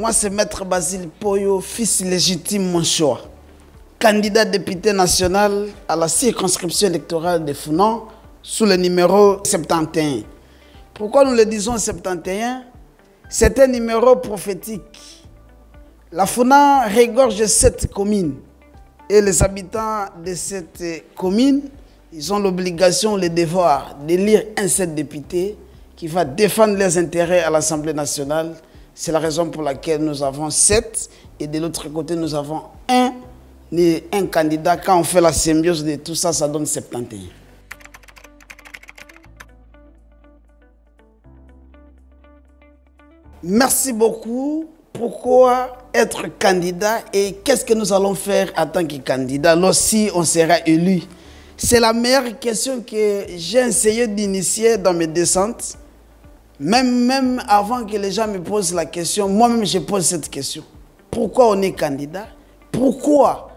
Moi, c'est Maître Basile Poyo, fils légitime, mon choix. Candidat député national à la circonscription électorale de Founan, sous le numéro 71. Pourquoi nous le disons 71? C'est un numéro prophétique. La Founan regorge 7 communes. Et les habitants de cette commune, ils ont l'obligation, le devoir d'élire un seul député qui va défendre leurs intérêts à l'Assemblée nationale. C'est la raison pour laquelle nous avons 7 et de l'autre côté nous avons un candidat. Quand on fait la symbiose de tout ça, ça donne 71. Merci beaucoup. Pourquoi être candidat et qu'est-ce que nous allons faire en tant que candidat lorsque on sera élu? C'est la meilleure question que j'ai essayé d'initier dans mes descentes. Même avant que les gens me posent la question, moi-même je pose cette question. Pourquoi on est candidat? Pourquoi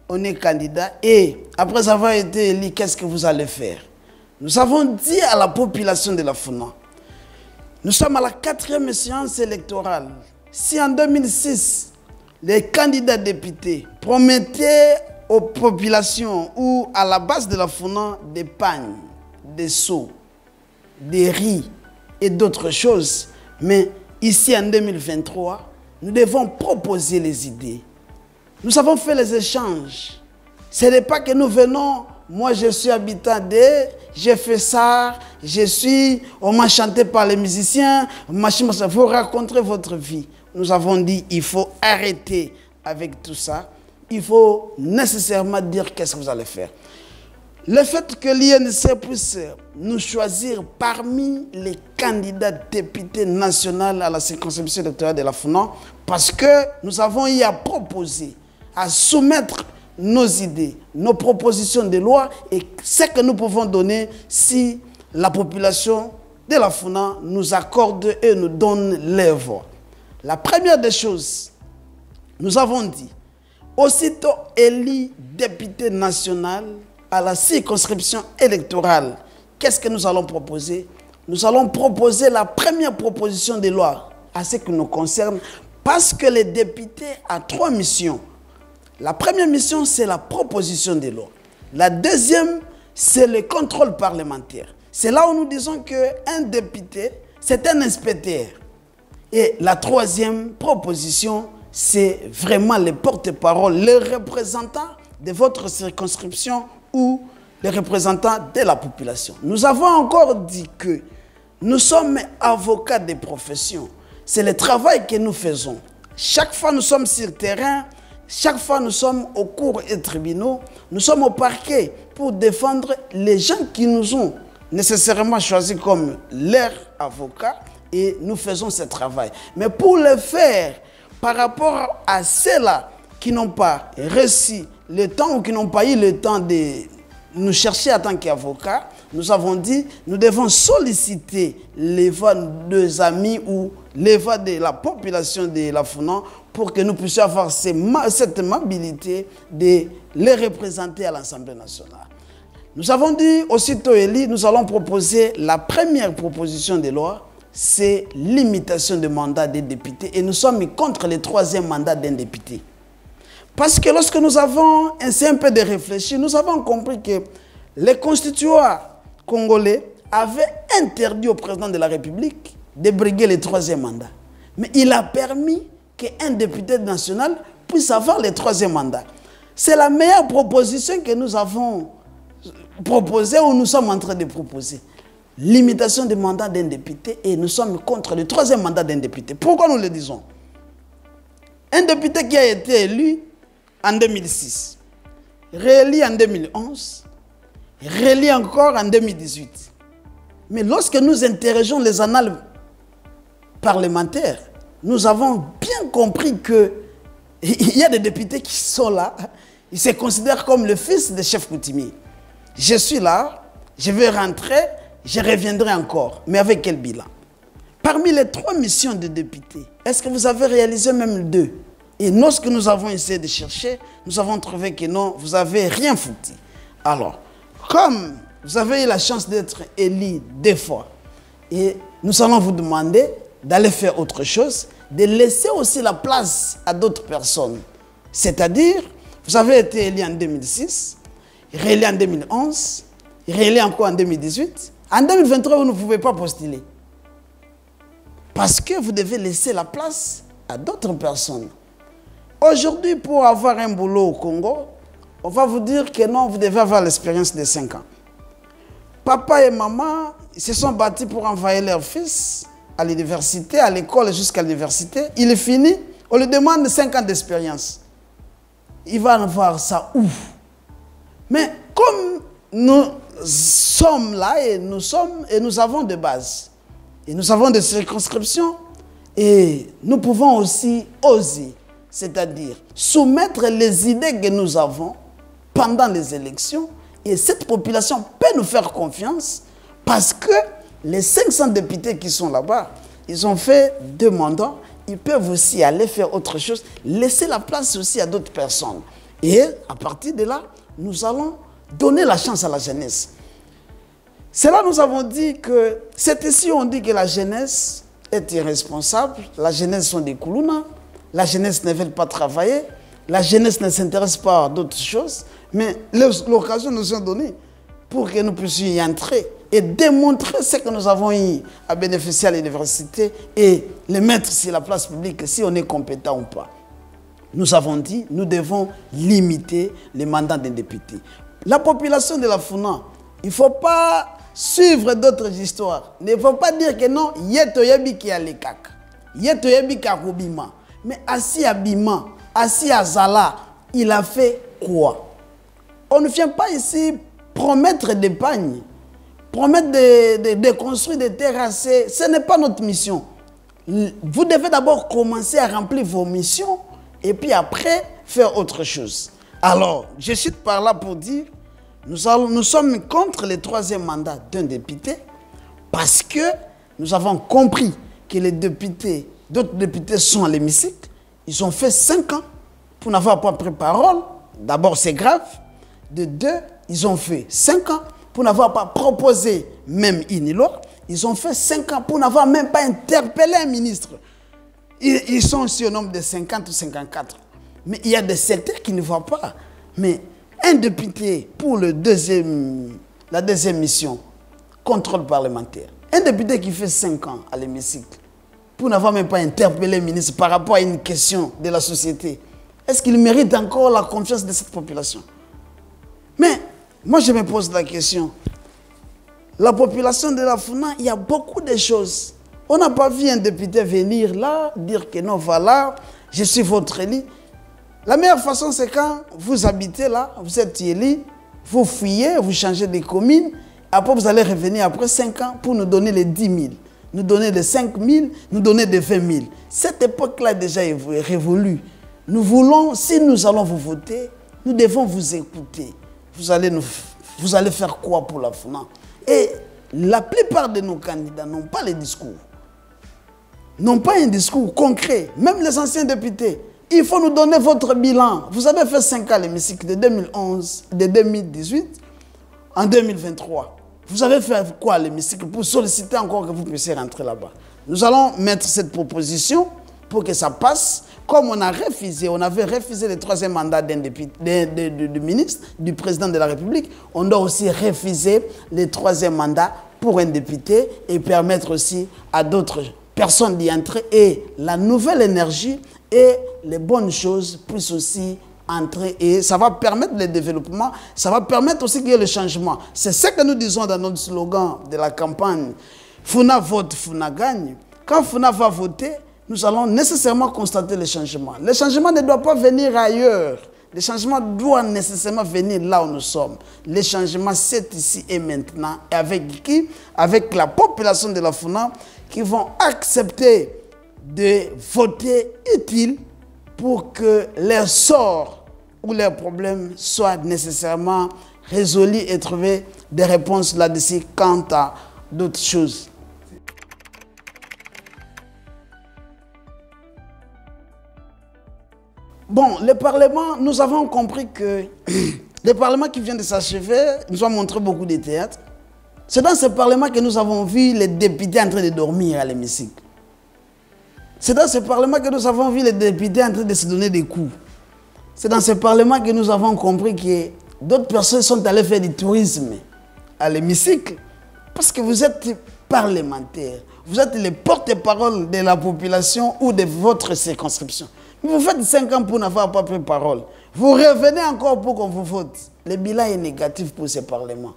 on est candidat? Et après avoir été élu, qu'est-ce que vous allez faire? Nous avons dit à la population de la Founan, nous sommes à la 4e séance électorale. Si en 2006, les candidats députés promettaient aux populations ou à la base de la Founan des pagnes, des seaux, des riz et d'autres choses, mais ici en 2023, nous devons proposer les idées. Nous avons fait les échanges. Ce n'est pas que nous venons, moi je suis habitant de, j'ai fait ça, on m'a chanté par les musiciens, vous raconter votre vie. Nous avons dit, il faut arrêter avec tout ça. Il faut nécessairement dire qu'est-ce que vous allez faire. Le fait que l'INC puisse nous choisir parmi les candidats députés nationaux à la circonscription électorale de la Founan, parce que nous avons eu à proposer, à soumettre nos idées, nos propositions de loi et ce que nous pouvons donner si la population de la Founan nous accorde et nous donne les voix. La première des choses, nous avons dit, aussitôt élu député national à la circonscription électorale, qu'est-ce que nous allons proposer? Nous allons proposer la première proposition de loi à ce qui nous concerne, parce que les députés ont 3 missions. La première mission, c'est la proposition de loi. La deuxième, c'est le contrôle parlementaire. C'est là où nous disons qu'un député, c'est un inspecteur. Et la troisième proposition, c'est vraiment les porte-parole, les représentants de votre circonscription ou les représentants de la population. Nous avons encore dit que nous sommes avocats de profession. C'est le travail que nous faisons. Chaque fois nous sommes sur le terrain, chaque fois nous sommes au cours et tribunaux, nous sommes au parquet pour défendre les gens qui nous ont nécessairement choisis comme leurs avocats et nous faisons ce travail. Mais pour le faire, par rapport à ceux-là qui n'ont pas reçu le temps ou qui n'ont pas eu le temps de nous chercher en tant qu'avocats, nous avons dit nous devons solliciter les voix de amis ou les voix de la population de la Founan pour que nous puissions avoir cette mobilité de les représenter à l'Assemblée nationale. Nous avons dit aussitôt élu, nous allons proposer la première proposition de loi, c'est l'imitation de mandat des députés et nous sommes contre le 3e mandat d'un député. Parce que lorsque nous avons essayé un peu de réfléchir, nous avons compris que les constituants congolais avaient interdit au président de la République de briguer le 3e mandat. Mais il a permis qu'un député national puisse avoir le 3e mandat. C'est la meilleure proposition que nous avons proposée ou nous sommes en train de proposer. Limitation du mandat d'un député et nous sommes contre le 3e mandat d'un député. Pourquoi nous le disons? Un député qui a été élu en 2006, réélu en 2011, réélu encore en 2018. Mais lorsque nous interrogeons les annales parlementaires, nous avons bien compris qu'il y a des députés qui sont là, ils se considèrent comme le fils des chefs coutumiers. Je suis là, je vais rentrer, je reviendrai encore. Mais avec quel bilan? Parmi les 3 missions de députés, est-ce que vous avez réalisé même 2? Et lorsque nous avons essayé de chercher, nous avons trouvé que non, vous n'avez rien foutu. Alors, comme vous avez eu la chance d'être élu 2 fois, et nous allons vous demander d'aller faire autre chose de laisser aussi la place à d'autres personnes. C'est-à-dire, vous avez été élu en 2006, réélu en 2011, réélu encore en 2018. En 2023, vous ne pouvez pas postuler. Parce que vous devez laisser la place à d'autres personnes. Aujourd'hui, pour avoir un boulot au Congo, on va vous dire que non, vous devez avoir l'expérience de 5 ans. Papa et maman se sont battus pour envoyer leur fils à l'université, à l'école jusqu'à l'université. Il est fini, on lui demande 5 ans d'expérience. Il va avoir ça où? Mais comme nous sommes là et nous avons des bases, et nous avons des circonscriptions, et nous pouvons aussi oser, c'est-à-dire soumettre les idées que nous avons pendant les élections, et cette population peut nous faire confiance parce que les 500 députés qui sont là-bas, ils ont fait 2 mandats, ils peuvent aussi aller faire autre chose, laisser la place aussi à d'autres personnes. Et à partir de là, nous allons donner la chance à la jeunesse. C'est là que nous avons dit que, c'est ici on dit que la jeunesse est irresponsable, la jeunesse sont des koulouna, la jeunesse ne veut pas travailler, la jeunesse ne s'intéresse pas à d'autres choses, mais l'occasion nous est donnée pour que nous puissions y entrer et démontrer ce que nous avons eu à bénéficier à l'université et les mettre sur la place publique si on est compétent ou pas. Nous avons dit, nous devons limiter les mandats des députés. La population de la Funa, il ne faut pas suivre d'autres histoires. Il ne faut pas dire que non, Yetoyebi qui a les cac, Yetoyebi qui a Robima. Mais Assi Abima, Assi Azala, il a fait quoi? On ne vient pas ici promettre des pagnes, promettre de construire des terrasses. Ce n'est pas notre mission. Vous devez d'abord commencer à remplir vos missions et puis après faire autre chose. Alors, je suis par là pour dire, nous sommes contre le 3e mandat d'un député parce que nous avons compris que les députés, d'autres députés sont à l'hémicycle. Ils ont fait 5 ans pour n'avoir pas pris parole. D'abord, c'est grave. De 2, ils ont fait 5 ans pour n'avoir pas proposé même une loi. Ils ont fait 5 ans pour n'avoir même pas interpellé un ministre. Ils sont aussi au nombre de 50 ou 54. Mais il y a des secteurs qui ne voient pas. Mais un député pour la deuxième mission, contrôle parlementaire. Un député qui fait 5 ans à l'hémicycle pour n'avoir même pas interpellé le ministre par rapport à une question de la société. Est-ce qu'il mérite encore la confiance de cette population? Mais moi je me pose la question. La population de la Funa, il y a beaucoup de choses. On n'a pas vu un député venir là, dire que non, voilà, je suis votre élu. La meilleure façon, c'est quand vous habitez là, vous êtes élu, vous fuyez, vous changez de commune, après vous allez revenir après 5 ans pour nous donner les 10 000, nous donner les 5 000, nous donner les 20 000. Cette époque-là est déjà révolue. Nous voulons, si nous allons vous voter, nous devons vous écouter. Vous allez faire quoi pour la Funa? Et la plupart de nos candidats n'ont pas les discours. N'ont pas un discours concret. Même les anciens députés. Il faut nous donner votre bilan. Vous avez fait 5 ans à l'hémicycle de 2011, de 2018 en 2023. Vous avez fait quoi à l'hémicycle pour solliciter encore que vous puissiez rentrer là-bas? Nous allons mettre cette proposition pour que ça passe. Comme on avait refusé le 3e mandat du ministre, du président de la République, on doit aussi refuser le 3e mandat pour un député et permettre aussi à d'autres personnes d'y entrer. Et la nouvelle énergie et les bonnes choses puissent aussi entrer. Et ça va permettre le développement, ça va permettre aussi qu'il y ait le changement. C'est ce que nous disons dans notre slogan de la campagne. Funa vote, Funa gagne. Quand Funa va voter, nous allons nécessairement constater le changement. Le changement ne doit pas venir ailleurs. Le changement doit nécessairement venir là où nous sommes. Le changement, c'est ici et maintenant. Et avec qui? Avec la population de la Funa qui vont accepter de voter utile pour que leur sort ou leurs problèmes soient nécessairement résolus et trouver des réponses là-dessus quant à d'autres choses. Bon, le Parlement, nous avons compris que le Parlement qui vient de s'achever nous a montré beaucoup de théâtre. C'est dans ce Parlement que nous avons vu les députés en train de dormir à l'hémicycle. C'est dans ce parlement que nous avons vu les députés en train de se donner des coups. C'est dans ce parlement que nous avons compris que d'autres personnes sont allées faire du tourisme à l'hémicycle. Parce que vous êtes parlementaire. Vous êtes les porte-parole de la population ou de votre circonscription. Mais vous faites 5 ans pour n'avoir pas pris parole. Vous revenez encore pour qu'on vous vote. Le bilan est négatif pour ce parlement.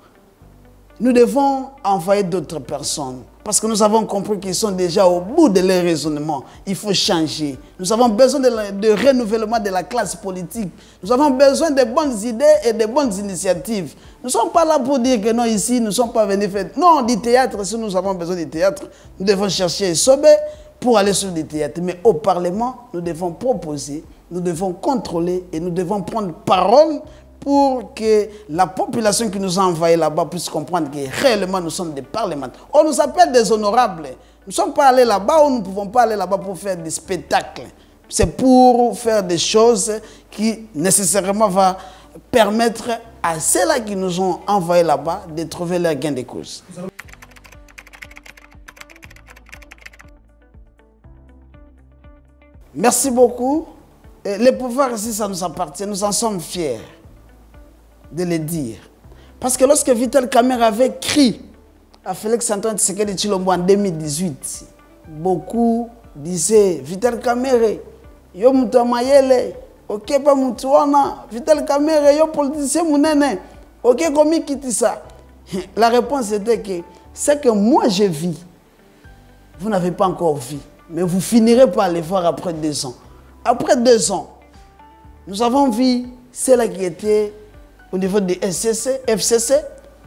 Nous devons envoyer d'autres personnes. Parce que nous avons compris qu'ils sont déjà au bout de leur raisonnement. Il faut changer. Nous avons besoin de renouvellement de la classe politique. Nous avons besoin de bonnes idées et de bonnes initiatives. Nous ne sommes pas là pour dire que non, ici, nous ne sommes pas venus faire... Non, du théâtre, si nous avons besoin du théâtre, nous devons chercher Sobé pour aller sur du théâtre. Mais au Parlement, nous devons proposer, nous devons contrôler et nous devons prendre parole pour que la population qui nous a envoyés là-bas puisse comprendre que réellement nous sommes des parlementaires. On nous appelle des honorables. Nous ne sommes pas allés là-bas ou nous ne pouvons pas aller là-bas pour faire des spectacles. C'est pour faire des choses qui nécessairement vont permettre à ceux-là qui nous ont envoyés là-bas de trouver leur gain de cause. Merci beaucoup. Le pouvoir ici, ça nous appartient. Nous en sommes fiers de le dire. Parce que lorsque Vital Kamerhe avait écrit à Félix-Antoine Tshisekedi Tshilombo en 2018, beaucoup disaient Vital Kamerhe, yo mutu mayele, ok pa mutu wana, Vital Kamerhe, yo politicien munene, ok komi kitisa. La réponse était que c'est que moi je vis, vous n'avez pas encore vu, mais vous finirez par le voir après 2 ans. Après 2 ans, nous avons vu ceux-là qui étaient au niveau des FCC,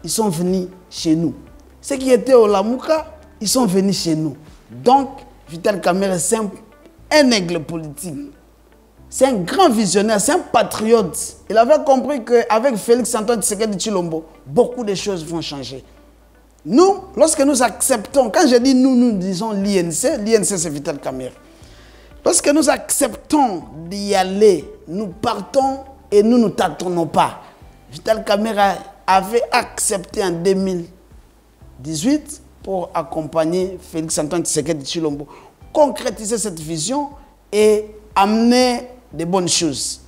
ils sont venus chez nous. Ceux qui étaient au Lamouka, ils sont venus chez nous. Donc, Vital Kamerhe, c'est un aigle politique. C'est un grand visionnaire, c'est un patriote. Il avait compris qu'avec Félix-Antoine Tshisekedi Tshilombo, beaucoup de choses vont changer. Nous, lorsque nous acceptons, quand je dis nous, nous disons l'INC, l'INC c'est Vital Kamerhe. Lorsque nous acceptons d'y aller, nous partons et nous ne tâtonnons pas. Vital Kamerhe avait accepté en 2018 pour accompagner Félix-Antoine Tshisekedi Tshilombo, concrétiser cette vision et amener de bonnes choses.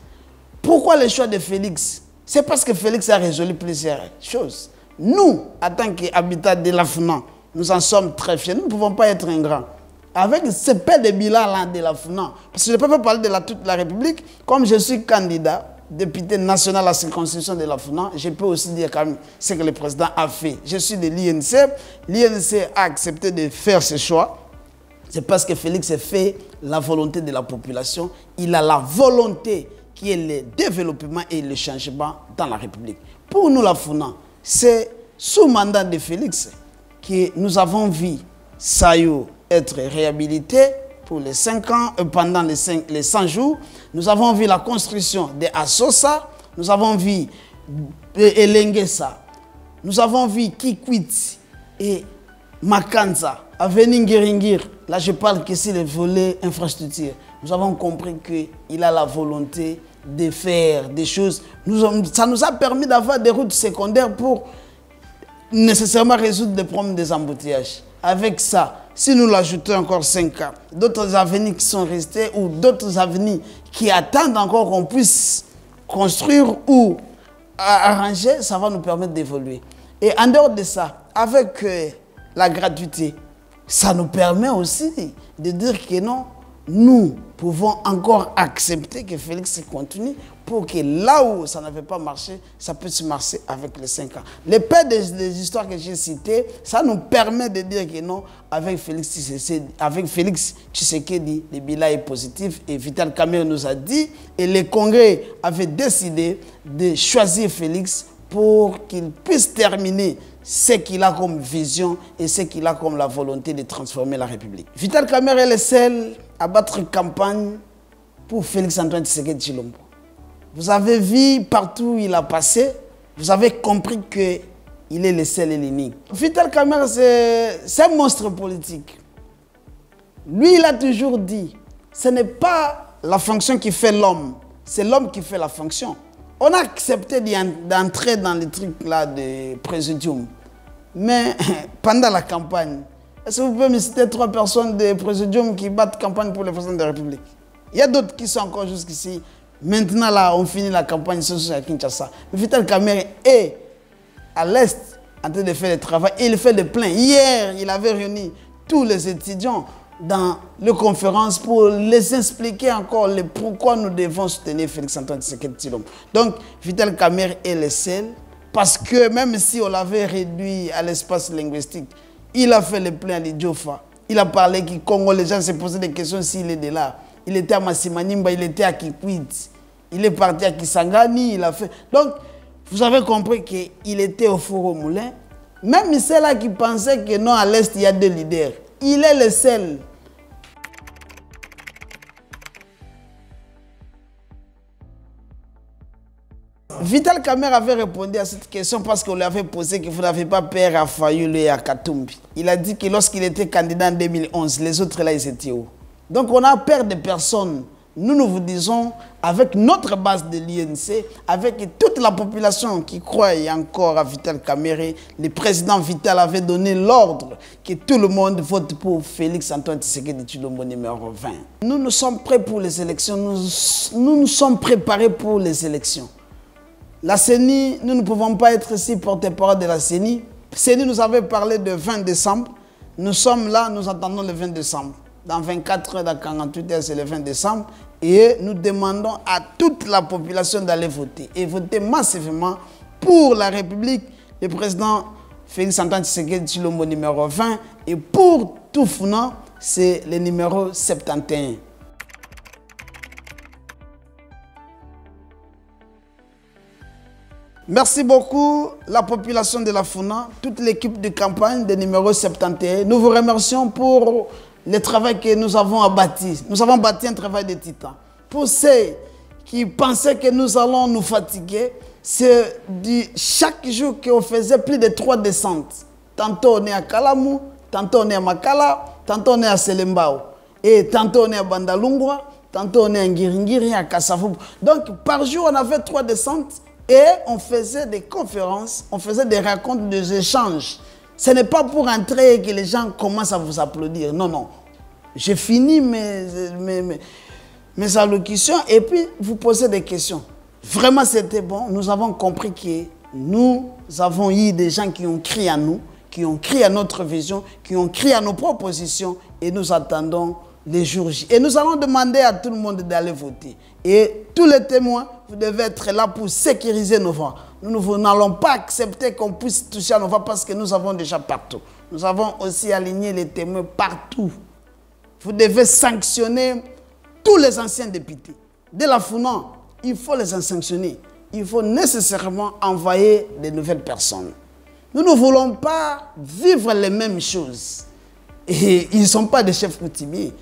Pourquoi le choix de Félix? C'est parce que Félix a résolu plusieurs choses. Nous, en tant qu'habitants de la FUNAN, nous en sommes très fiers. Nous ne pouvons pas être ingrats. Avec ce paix de bilan-là de la FUNAN, parce que je ne peux pas parler de toute la République, comme je suis candidat, député national à la circonscription de la FUNAN, je peux aussi dire quand même ce que le président a fait. Je suis de l'INC. L'INC a accepté de faire ce choix. C'est parce que Félix a fait la volonté de la population. Il a la volonté qui est le développement et le changement dans la République. Pour nous, la FUNAN, c'est sous mandat de Félix que nous avons vu Sayo être réhabilité pour les 5 ans, pendant les 100 jours. Nous avons vu la construction de Assosa, nous avons vu Elengesa, nous avons vu Kikwit et Makanza, Avenue Ngiringir. Là, je parle que c'est le volet infrastructure. Nous avons compris qu'il a la volonté de faire des choses. Ça nous a permis d'avoir des routes secondaires pour nécessairement résoudre des problèmes des embouteillages. Avec ça, si nous l'ajoutons encore 5 ans, d'autres avenues qui sont restées ou d'autres avenues qui attendent encore qu'on puisse construire ou arranger, ça va nous permettre d'évoluer. Et en dehors de ça, avec la gratuité, ça nous permet aussi de dire que non, nous pouvons encore accepter que Félix continue pour que là où ça n'avait pas marché, ça puisse marcher avec les 5 ans. Les paix des histoires que j'ai citées, ça nous permet de dire que non, avec Félix Tshisekedi, le bilan est positif et Vital Kamerhe nous a dit et le Congrès avait décidé de choisir Félix pour qu'il puisse terminer ce qu'il a comme vision et ce qu'il a comme la volonté de transformer la République. Vital Kamerhe est le seul à battre campagne pour Félix-Antoine Tshisekedi Tshilombo. Vous avez vu partout où il a passé, vous avez compris qu'il est le seul et l'unique. Vital Kamerhe, c'est un monstre politique. Lui, il a toujours dit, ce n'est pas la fonction qui fait l'homme, c'est l'homme qui fait la fonction. On a accepté d'entrer dans les trucs là de présidium. Mais pendant la campagne, Est-ce que vous pouvez me citer 3 personnes des présidiums qui battent campagne pour le président de la République? Il y a d'autres qui sont encore jusqu'ici. Maintenant, là, on finit la campagne sur à Kinshasa. Vital Kamerhe est à l'Est en train de faire le travail. Et il fait le plein. Hier, il avait réuni tous les étudiants dans les conférences pour les expliquer encore pourquoi nous devons soutenir Félix-Antoine Tshisekedi Tshilombo. Donc, Vital Kamerhe est le seul, parce que même si on l'avait réduit à l'espace linguistique, il a fait le plein à l'Idjofa. Il a parlé qui Congo, les gens se posaient des questions s'il est de là. Il était à Massimanimba, il était à Kikwit, il est parti à Kisangani, il a fait... Donc, vous avez compris qu'il était au four au moulin. Même ceux-là qui pensaient que non, à l'Est, il y a 2 leaders. Il est le seul. Vital Kamerhe avait répondu à cette question parce qu'on lui avait posé que vous n'avez pas peur à Fayoulou et à Katumbi. Il a dit que lorsqu'il était candidat en 2011, les autres là, ils étaient où? Donc on a peur de personne. Nous vous disons, avec notre base de l'INC, avec toute la population qui croit encore à Vital Kamerhe, le président Vital avait donné l'ordre que tout le monde vote pour Félix-Antoine Tshisekedi Tshilombo numéro 20. Nous sommes prêts pour les élections, nous sommes préparés pour les élections. La CENI, nous ne pouvons pas être ici porte-parole de la CENI. CENI nous avait parlé de 20 décembre. Nous sommes là, nous attendons le 20 décembre. Dans 24 heures, dans 48 heures, c'est le 20 décembre. Et nous demandons à toute la population d'aller voter. Et voter massivement pour la République, le président Félix-Antoine Tshisekedi Tshilombo numéro 20. Et pour Toufouna, c'est le numéro 71. Merci beaucoup, la population de la Funa, toute l'équipe de campagne de numéro 71. Nous vous remercions pour le travail que nous avons bâti. Nous avons bâti un travail de titan. Pour ceux qui pensaient que nous allons nous fatiguer, c'est chaque jour qu'on faisait plus de 3 descentes. Tantôt on est à Kalamou, tantôt on est à Makala, tantôt on est à Selembao. Et tantôt on est à Bandalungwa, tantôt on est à Ngiringiri, à Kassavou. Donc par jour on avait 3 descentes. Et on faisait des conférences, on faisait des racontes, des échanges. Ce n'est pas pour entrer et que les gens commencent à vous applaudir. Non, non. J'ai fini mes allocutions et puis vous posez des questions. Vraiment, c'était bon. Nous avons compris que nous avons eu des gens qui ont crié à nous, qui ont crié à notre vision, qui ont crié à nos propositions et nous attendons les jours J. Et nous allons demander à tout le monde d'aller voter. Et tous les témoins, vous devez être là pour sécuriser nos voix. Nous n'allons pas accepter qu'on puisse toucher à nos voix parce que nous avons déjà partout. Nous avons aussi aligné les témoins partout. Vous devez sanctionner tous les anciens députés. Dès la Funa, il faut les sanctionner. Il faut nécessairement envoyer de nouvelles personnes. Nous ne voulons pas vivre les mêmes choses. Et ils ne sont pas des chefs coutumiers.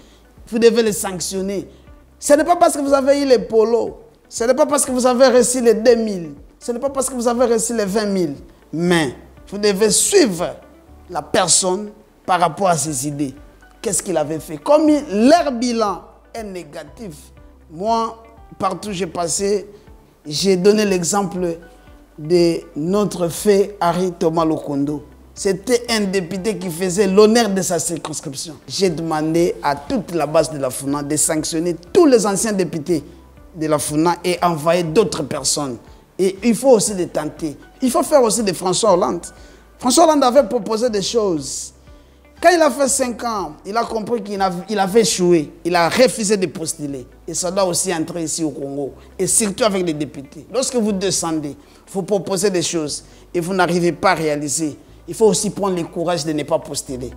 Vous devez les sanctionner. Ce n'est pas parce que vous avez eu les polos. Ce n'est pas parce que vous avez reçu les 2000. Ce n'est pas parce que vous avez reçu les 20 000. Mais vous devez suivre la personne par rapport à ses idées. Qu'est-ce qu'il avait fait? Comme leur bilan est négatif, moi, partout où j'ai passé, j'ai donné l'exemple de notre fait Harry Thomas Lokondo. C'était un député qui faisait l'honneur de sa circonscription. J'ai demandé à toute la base de la Funa de sanctionner tous les anciens députés de la Funa et envoyer d'autres personnes. Et il faut aussi les tenter. Il faut faire aussi de François Hollande. François Hollande avait proposé des choses. Quand il a fait 5 ans, il a compris qu'il avait échoué. Il a refusé de postuler. Et ça doit aussi entrer ici au Congo. Et surtout avec les députés. Lorsque vous descendez, vous proposez des choses et vous n'arrivez pas à réaliser. Il faut aussi prendre le courage de ne pas postuler.